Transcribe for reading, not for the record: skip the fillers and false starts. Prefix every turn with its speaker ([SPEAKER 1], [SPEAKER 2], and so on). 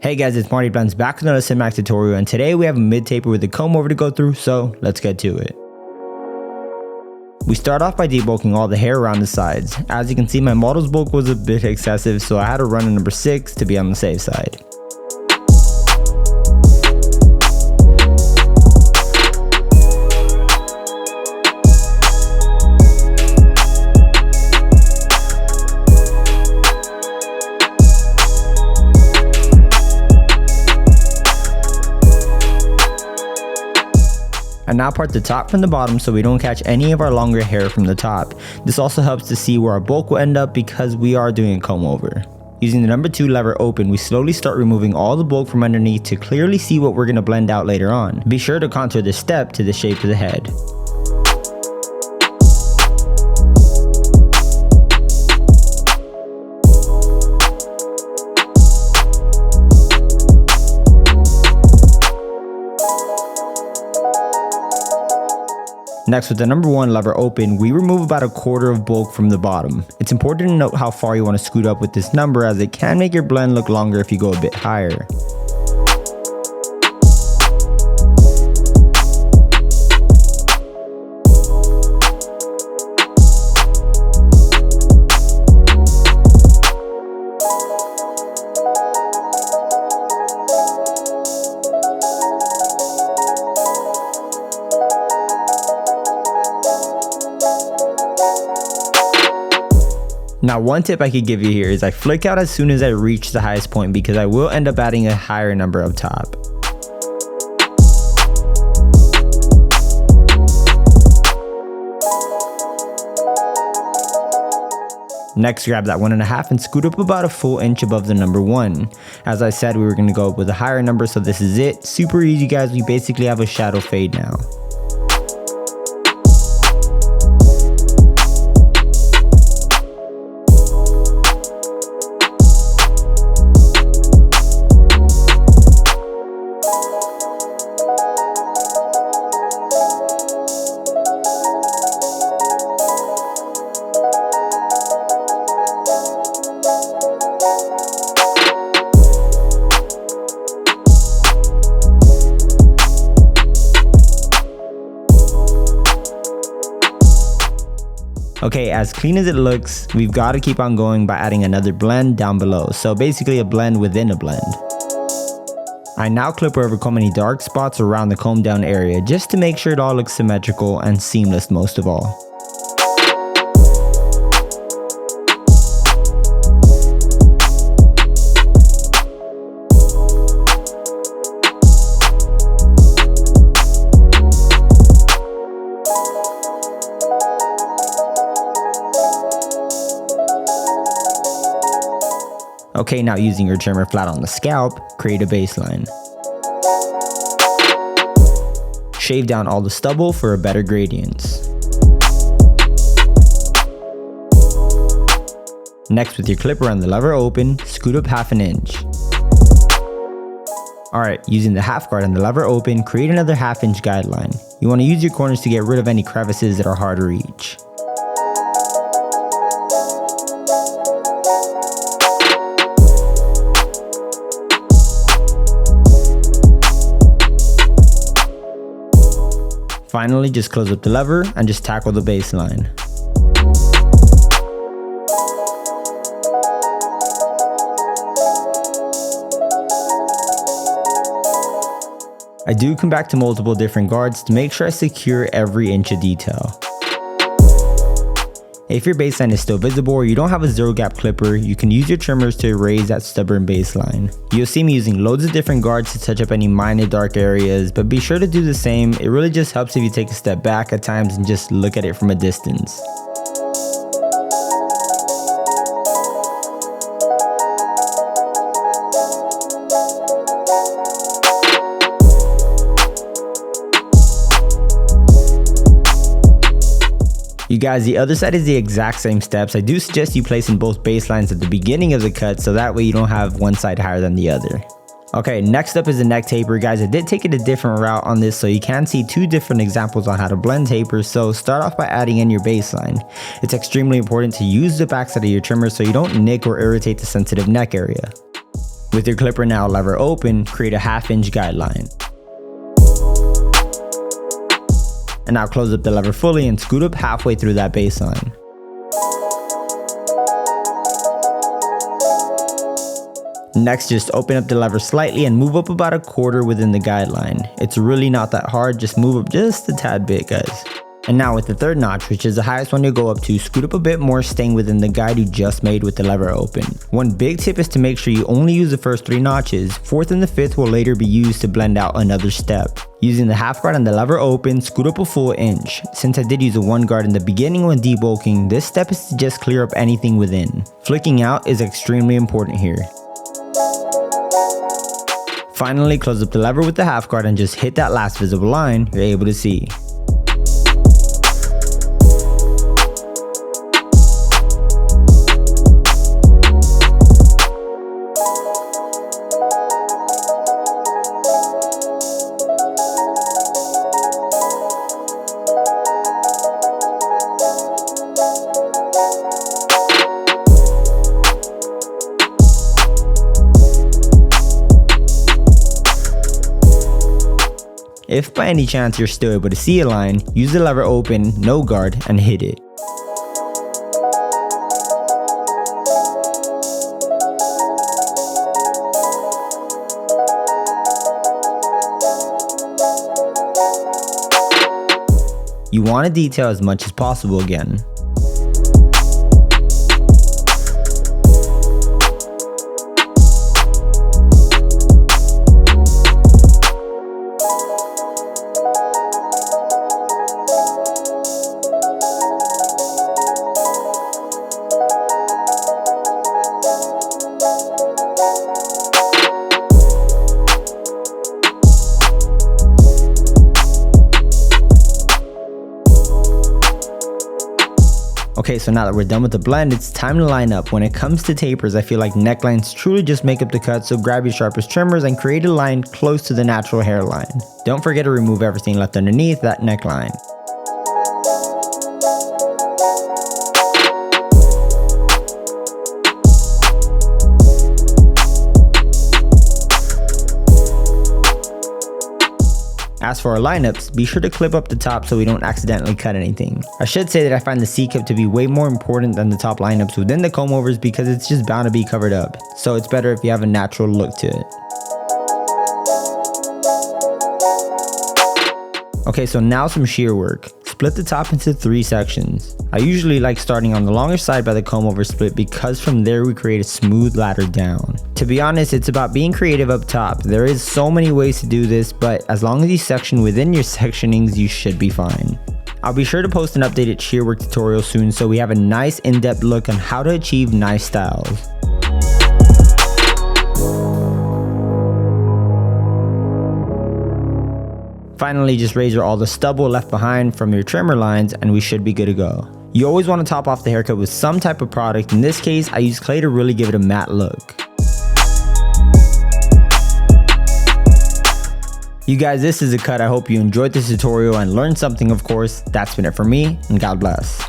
[SPEAKER 1] Hey guys, it's MartyBlendz back with another cinematic tutorial, and today we have a mid taper with a comb over to go through, so let's get to it. We start off by debulking all the hair around the sides. As you can see, my model's bulk was a bit excessive, so I had to run a number 6 to be on the safe side. I now part the top from the bottom so we don't catch any of our longer hair from the top. This also helps to see where our bulk will end up because we are doing a comb over. Using the number 2 lever open, we slowly start removing all the bulk from underneath to clearly see what we're going to blend out later on. Be sure to contour this step to the shape of the head. Next, with the number 1 lever open, we remove about a quarter of bulk from the bottom. It's important to note how far you want to scoot up with this number, as it can make your blend look longer if you go a bit higher. Now, one tip I could give you here is I flick out as soon as I reach the highest point, because I will end up adding a higher number up top. Next, grab that 1.5 and scoot up about a full inch above the number 1. As I said, we were going to go up with a higher number, so this is it. Super easy, guys. We basically have a shadow fade now. Okay, as clean as it looks, we've got to keep on going by adding another blend down below. So basically a blend within a blend. I now clip or overcomb any dark spots around the comb down area just to make sure it all looks symmetrical and seamless most of all. Okay, now using your trimmer flat on the scalp, create a baseline. Shave down all the stubble for a better gradients. Next, with your clipper and the lever open, scoot up 1/2 inch. Alright, using the half guard and the lever open, create another 1/2 inch guideline. You want to use your corners to get rid of any crevices that are hard to reach. Finally, just close up the lever and just tackle the baseline. I do come back to multiple different guards to make sure I secure every inch of detail. If your baseline is still visible or you don't have a 0 gap clipper, you can use your trimmers to erase that stubborn baseline. You'll see me using loads of different guards to touch up any minor dark areas, but be sure to do the same. It really just helps if you take a step back at times and just look at it from a distance. You guys, the other side is the exact same steps. I do suggest you placing both baselines at the beginning of the cut so that way you don't have one side higher than the other. Okay, next up is the neck taper. Guys, I did take it a different route on this, so you can see 2 different examples on how to blend tapers. So start off by adding in your baseline. It's extremely important to use the backside of your trimmer so you don't nick or irritate the sensitive neck area. With your clipper now lever open, create a 1/2 inch guideline. And now close up the lever fully and scoot up halfway through that baseline. Next, just open up the lever slightly and move up about 1/4 within the guideline. It's really not that hard, just move up just a tad bit, guys. And now with the 3rd notch, which is the highest one you'll go up to, scoot up a bit more, staying within the guide you just made with the lever open. One big tip is to make sure you only use the first 3 notches. 4th and the 5th will later be used to blend out another step. Using the 1/2 guard and the lever open, scoot up a full inch. Since I did use a 1 guard in the beginning when debulking, this step is to just clear up anything within. Flicking out is extremely important here. Finally, close up the lever with the 1/2 guard and just hit that last visible line you're able to see. If by any chance you're still able to see a line, use the lever open, no guard, and hit it. You want to detail as much as possible again. Okay, so now that we're done with the blend, it's time to line up. When it comes to tapers, I feel like necklines truly just make up the cut, so grab your sharpest trimmers and create a line close to the natural hairline. Don't forget to remove everything left underneath that neckline. As for our lineups, be sure to clip up the top so we don't accidentally cut anything. I should say that I find the C-cup to be way more important than the top lineups within the comb-overs because it's just bound to be covered up, so it's better if you have a natural look to it. Okay, so now some shear work. Split the top into 3 sections. I usually like starting on the longer side by the comb over split because from there we create a smooth ladder down. To be honest, it's about being creative up top. There is so many ways to do this, but as long as you section within your sectionings, you should be fine. I'll be sure to post an updated shear work tutorial soon so we have a nice in-depth look on how to achieve nice styles. Finally, just razor all the stubble left behind from your trimmer lines and we should be good to go. You always want to top off the haircut with some type of product. In this case, I use clay to really give it a matte look. You guys, this is a cut. I hope you enjoyed this tutorial and learned something, of course. That's been it for me, and God bless.